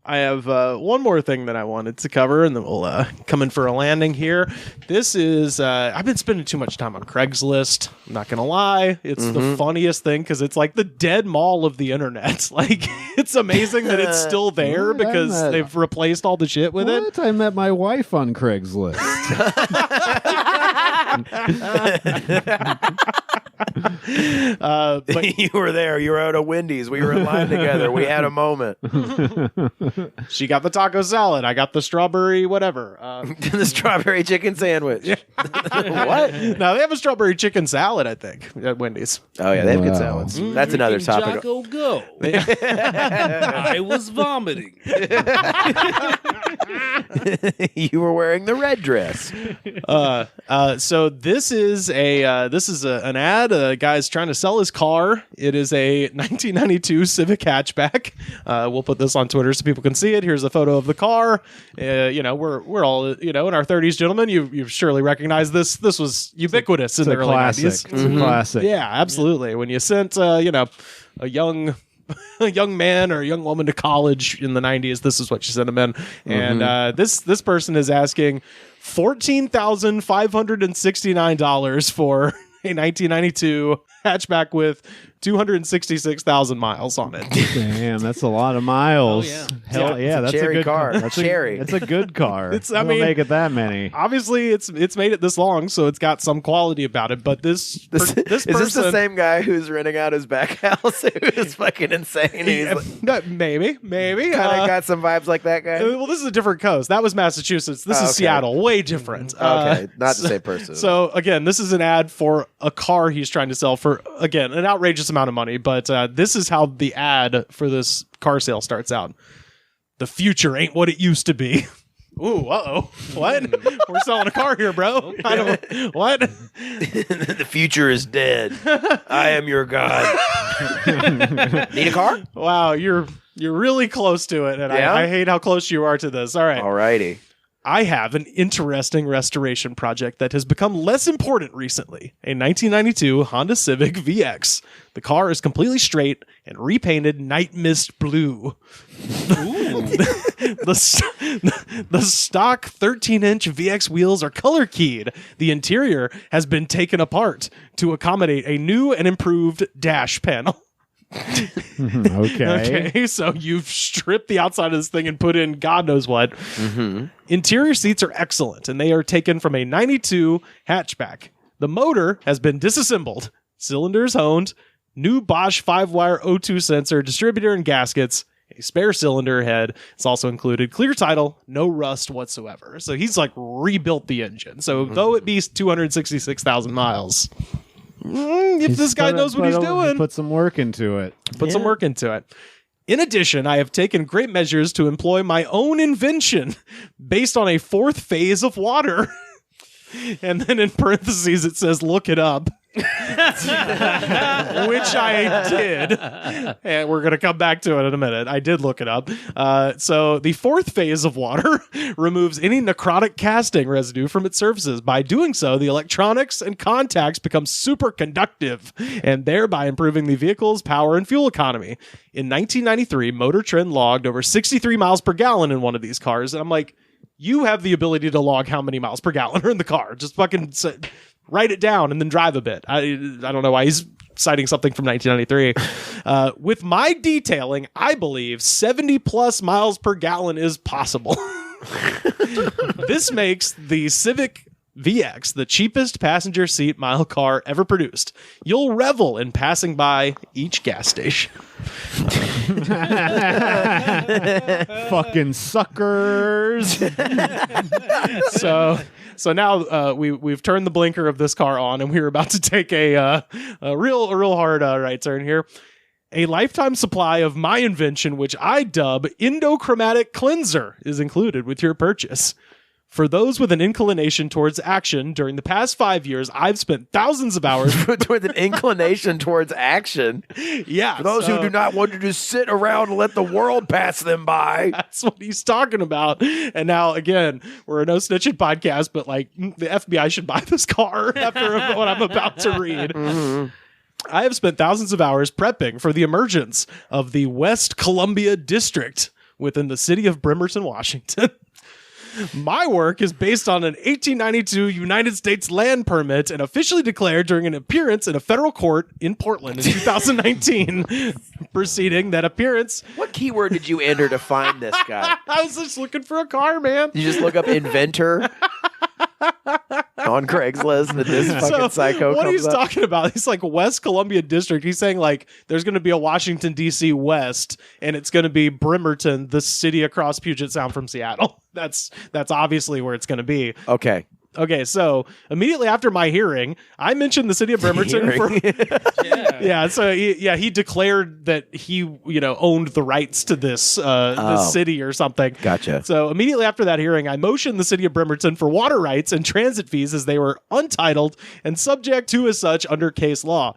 I have one more thing that I wanted to cover, and then we'll come in for a landing here. This is, I've been spending too much time on Craigslist. I'm not going to lie. It's the funniest thing because it's like the dead mall of the internet. Like, it's amazing that it's still there because they've replaced all the shit with it. I met my wife on Craigslist. But you were there. You were out of Wendy's. We were in line together. We had a moment. She got the taco salad. I got the strawberry whatever. The strawberry chicken sandwich. What? No, they have a strawberry chicken salad, I think, at Wendy's. Oh, yeah. They have good salads. That's another topic. Jocko go. I was vomiting. You were wearing the red dress. So this is an ad. A guy's trying to sell his car. It is a 1992 Civic hatchback. We'll put this on Twitter so people can see it. Here's a photo of the car. We're all in our 30s, gentlemen. You've surely recognized this. This was ubiquitous in the early 90s. It's a classic. Yeah, absolutely. When you sent a young man or a young woman to college in the 90s, this is what you sent them in. And this person is asking $14,569 for a 1992 hatchback with 266,000 miles on it. Damn, that's a lot of miles. Oh, yeah. Hell yeah, that's cherry a good car. That's Cherry. It's a good car. I mean, make it that many. Obviously, it's made it this long, so it's got some quality about it. But this person, is this the same guy who's renting out his back house? Who is fucking insane? He's maybe kind of got some vibes like that guy. Well, this is a different coast. That was Massachusetts. This is Seattle. Way different. Okay, not the same person. So again, this is an ad for a car he's trying to sell for, again, an outrageous amount of money. But this is how the ad for this car sale starts out. The future ain't what it used to be. Ooh, uh-oh. What? We're selling a car here, bro. I don't, what? The future is dead. I am your god. Need a car? Wow, you're really close to it, and Yeah? I hate how close you are to this. All right. Alrighty. I have an interesting restoration project that has become less important recently. A 1992 Honda Civic VX. The car is completely straight and repainted night mist blue. The stock 13-inch VX wheels are color keyed. The interior has been taken apart to accommodate a new and improved dash panel. Okay, so you've stripped the outside of this thing and put in God knows what. Interior seats are excellent, and they are taken from a 92 hatchback. The motor has been disassembled. Cylinders honed. New Bosch 5-wire O2 sensor, distributor, and gaskets. A spare cylinder head. It's also included. Clear title, no rust whatsoever. So he's like rebuilt the engine. So though it be 266,000 miles, if this guy knows what he's doing, put some work into it. Some work into it. In addition, I have taken great measures to employ my own invention based on a fourth phase of water. And then in parentheses, it says, look it up. Which I did. And we're going to come back to it in a minute. I did look it up. So the fourth phase of water removes any necrotic casting residue from its surfaces. By doing so, the electronics and contacts become superconductive and thereby improving the vehicle's power and fuel economy. In 1993, Motor Trend logged over 63 miles per gallon in one of these cars. And I'm like, you have the ability to log how many miles per gallon are in the car. Just fucking write it down and then drive a bit. I don't know why he's citing something from 1993. With my detailing, I believe 70 plus miles per gallon is possible. This makes the Civic VX the cheapest passenger seat mile car ever produced. You'll revel in passing by each gas station. Fucking suckers. So now we've turned the blinker of this car on, and we're about to take a real hard right turn here. A lifetime supply of my invention, which I dub Endochromatic Cleanser, is included with your purchase. For those with an inclination towards action, during the past 5 years, I've spent thousands of hours with an inclination towards action. Yeah. For those who do not want to just sit around and let the world pass them by. That's what he's talking about. And now, again, we're a no snitching podcast, but like the FBI should buy this car after what I'm about to read. I have spent thousands of hours prepping for the emergence of the West Columbia District, within the city of Bremerton, Washington. My work is based on an 1892 United States land permit and officially declared during an appearance in a federal court in Portland in 2019. Proceeding that appearance. What keyword did you enter to find this guy? I was just looking for a car, man. You just look up inventor on Craigslist, and this fucking psycho what comes he's up. talking about, he's like West Columbia District. He's saying like there's going to be a Washington, D.C. West, and it's going to be Bremerton, the city across Puget Sound from Seattle. That's obviously where it's going to be. Okay, so immediately after my hearing, I mentioned the city of Bremerton. He declared that he, owned the rights to this city or something. Gotcha. So immediately after that hearing, I motioned the city of Bremerton for water rights and transit fees as they were untitled and subject to as such under case law.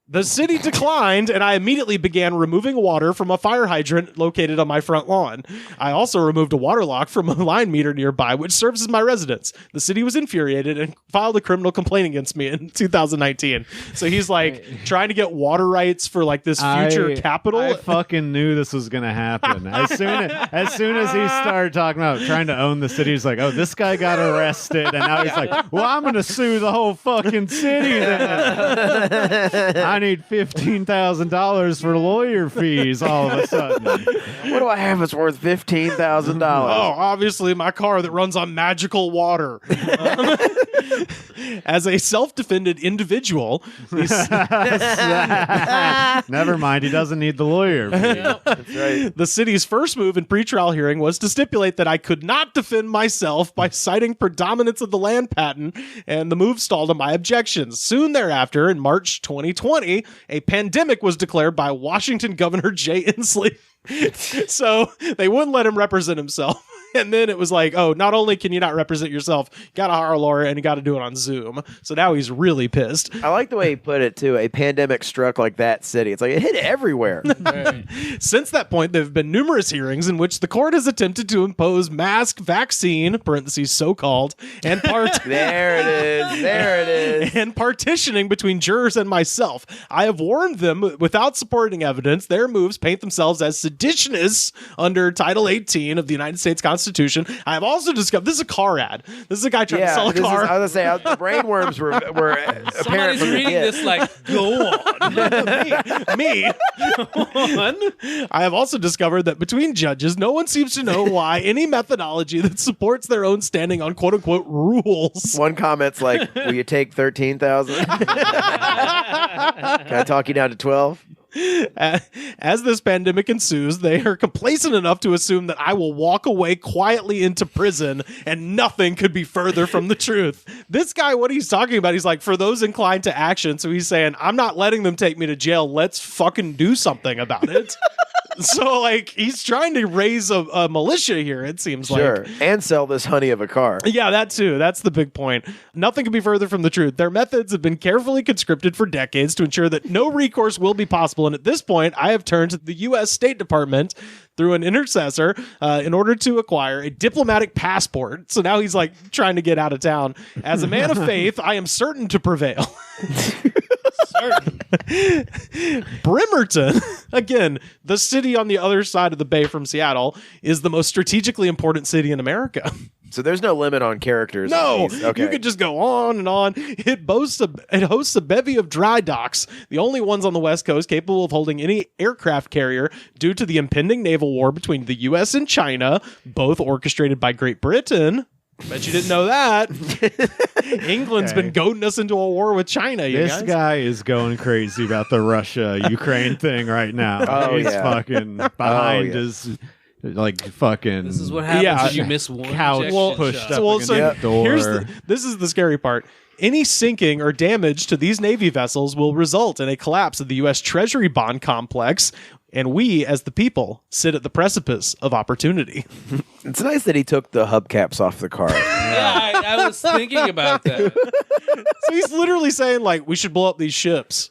The city declined, and I immediately began removing water from a fire hydrant located on my front lawn. I also removed a water lock from a line meter nearby, which serves as my residence. The city was infuriated and filed a criminal complaint against me in 2019. So he's like trying to get water rights for like this future capital. I fucking knew this was going to happen. As soon as he started talking about trying to own the city, he's like, oh, this guy got arrested. And now he's like, well, I'm going to sue the whole fucking city then. I need $15,000 for lawyer fees all of a sudden. What do I have that's worth $15,000? Oh, obviously my car that runs on magical water. As a self-defended individual, never mind, he doesn't need the lawyer fee. That's right. The city's first move in pretrial hearing was to stipulate that I could not defend myself by citing predominance of the land patent, and the move stalled on my objections. Soon thereafter, in March 2020, a pandemic was declared by Washington Governor Jay Inslee. So they wouldn't let him represent himself. And then it was like, oh, not only can you not represent yourself, you got to hire a lawyer and you got to do it on Zoom. So now he's really pissed. I like the way he put it, too. A pandemic struck like that city. It's like it hit everywhere. Since that point, there have been numerous hearings in which the court has attempted to impose mask vaccine, parentheses so-called, and There it is. and partitioning between jurors and myself. I have warned them without supporting evidence. Their moves paint themselves as seditionists under Title 18 of the United States Constitution. I have also discovered this is a car ad. This is a guy trying to sell a car. I was gonna say the brainworms were apparent Somebody's from the reading get. this like, go on. Me. I have also discovered that between judges, no one seems to know why any methodology that supports their own standing on quote unquote rules. One comment's like, will you take 13,000? Can I talk you down to 12? As this pandemic ensues, they are complacent enough to assume that I will walk away quietly into prison, and nothing could be further from the truth. This guy, what he's talking about, he's like, for those inclined to action. So he's saying, I'm not letting them take me to jail. Let's fucking do something about it. So, like, he's trying to raise a militia here, it seems like. And sell this honey of a car. Yeah, that too. That's the big point. Nothing can be further from the truth. Their methods have been carefully conscripted for decades to ensure that no recourse will be possible. And at this point, I have turned to the U.S. State Department through an intercessor in order to acquire a diplomatic passport. So now he's like trying to get out of town. As a man of faith, I am certain to prevail. Bremerton, again, the city on the other side of the bay from Seattle, is the most strategically important city in America. So there's no limit on characters. No, Okay. you could just go on and on. It hosts a bevy of dry docks, the only ones on the West Coast capable of holding any aircraft carrier due to the impending naval war between the U.S. and China, both orchestrated by Great Britain. Bet you didn't know that. England's been goading us into a war with China. This guy is going crazy about the Russia-Ukraine thing right now. Oh, He's yeah. fucking behind his, like, fucking... This is what happens when you miss one couch ejection pushed shot. up against the door. This is the scary part. Any sinking or damage to these Navy vessels will result in a collapse of the U.S. Treasury bond complex, and we, as the people, sit at the precipice of opportunity. It's nice that he took the hubcaps off the car. Yeah, I was thinking about that. So he's literally saying, like, we should blow up these ships.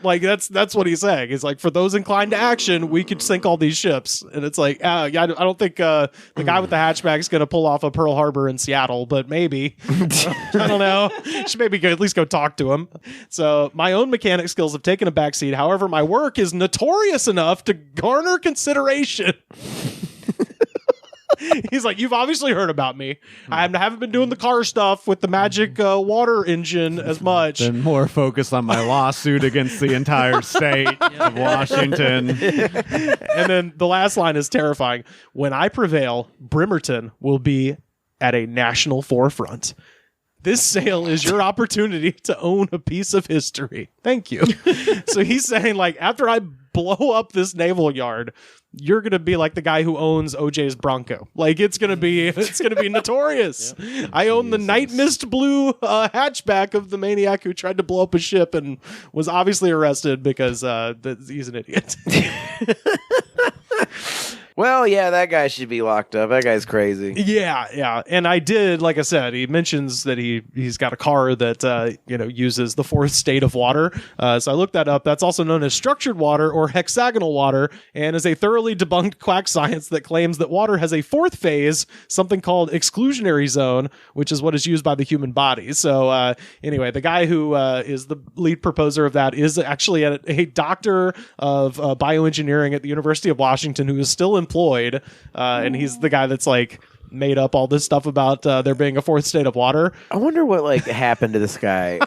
Like, that's what he's saying. He's like, for those inclined to action, we could sink all these ships. And it's like, yeah, I don't think the guy with the hatchback is going to pull off a Pearl Harbor in Seattle, but maybe. I don't know. Should maybe at least go talk to him. So my own mechanic skills have taken a backseat. However, my work is notorious enough to garner consideration. He's like, you've obviously heard about me. I haven't been doing the car stuff with the magic water engine as much. Been more focused on my lawsuit against the entire state of Washington. And then the last line is terrifying. When I prevail, Bremerton will be at a national forefront. This sale is your opportunity to own a piece of history. Thank you. So he's saying, like, after I blow up this naval yard, you're gonna be like the guy who owns OJ's Bronco. Like, it's gonna be notorious. Yep. I own the night mist blue hatchback of the maniac who tried to blow up a ship and was obviously arrested because he's an idiot. Well, yeah, that guy should be locked up. That guy's crazy. Yeah. And I did, like I said, he mentions that he's got a car that, uses the fourth state of water. So I looked that up. That's also known as structured water or hexagonal water, and is a thoroughly debunked quack science that claims that water has a fourth phase, something called exclusionary zone, which is what is used by the human body. So anyway, the guy who is the lead proposer of that is actually a doctor of bioengineering at the University of Washington who is still employed, and he's the guy that's like made up all this stuff about there being a fourth state of water. I wonder what happened to this guy.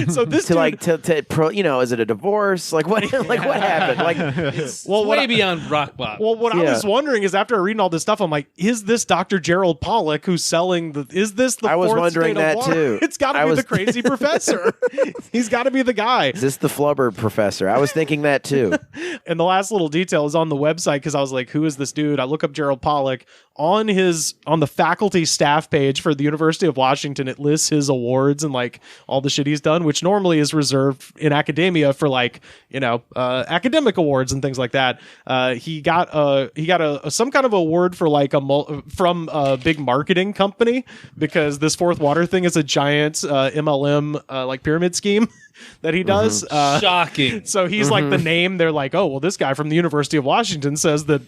So this is it a divorce? Like what? Like what happened? Like, it's way beyond rock bottom. Well, what I was wondering is after reading all this stuff, I'm like, is this Dr. Gerald Pollack who's selling the? Is this the? I was fourth wondering state of that water? too. It's got to be the crazy professor. He's got to be the guy. Is this the flubber professor? I was thinking that too. And the last little detail is on the website because I was like, who is this dude? I look up Gerald Pollack on the faculty staff page for the University of Washington. It lists his awards and like all the shit he's done, which normally is reserved in academia for academic awards and things like that. He got some kind of award for from a big marketing company because this fourth water thing is a giant MLM pyramid scheme that he does. Shocking. So he's like the name. They're like, oh, well, this guy from the University of Washington says that,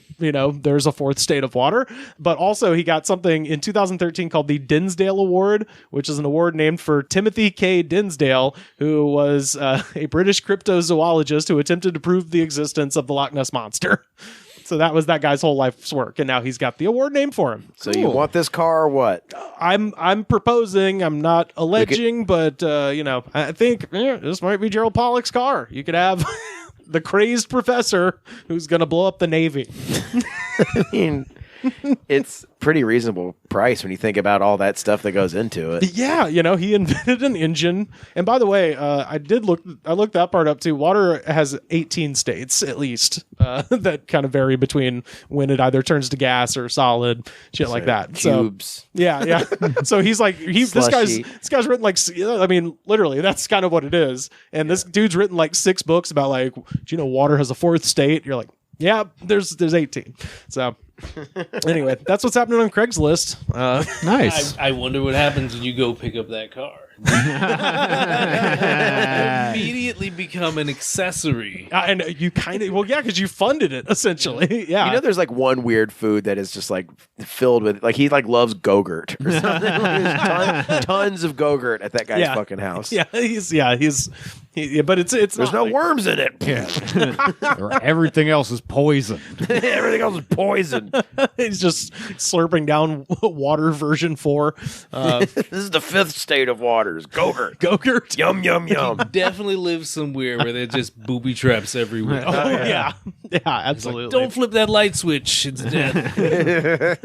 there's a fourth state of water. But also he got something in 2013 called the Dinsdale Award, which is an award named for Timothy K. Dinsdale, who was a British cryptozoologist who attempted to prove the existence of the Loch Ness Monster. So that was that guy's whole life's work, and now he's got the award named for him. So you want this car or what? I'm proposing. I'm not alleging, but I think this might be Gerald Pollack's car. You could have the crazed professor who's going to blow up the Navy. I mean, it's pretty reasonable price when you think about all that stuff that goes into it. Yeah, he invented an engine. And by the way, I looked that part up too. Water has 18 states at least that kind of vary between when it either turns to gas or solid, shit like that. Cubes. So, yeah. So he's like, this guy's written literally that's kind of what it is. And this dude's written 6 books about do you know water has a fourth state? You're like, yeah, there's 18. So anyway, that's what's happening on Craigslist. Nice. I wonder what happens when you go pick up that car. Immediately become an accessory. And you because you funded it essentially. Yeah. There's one weird food that is just filled with he loves Go-Gurt or something. There's tons of Go-Gurt at that guy's fucking house. Yeah, but it's there's no worms in it. Yeah. Everything else is poison. Everything else is poison. He's just slurping down water version 4. This is the 5th state of waters. Go-Gurt. Go-Gurt. Yum, yum, yum. Definitely lives somewhere where there's just booby traps everywhere. Oh, yeah. Yeah, absolutely. Don't flip that light switch. It's dead.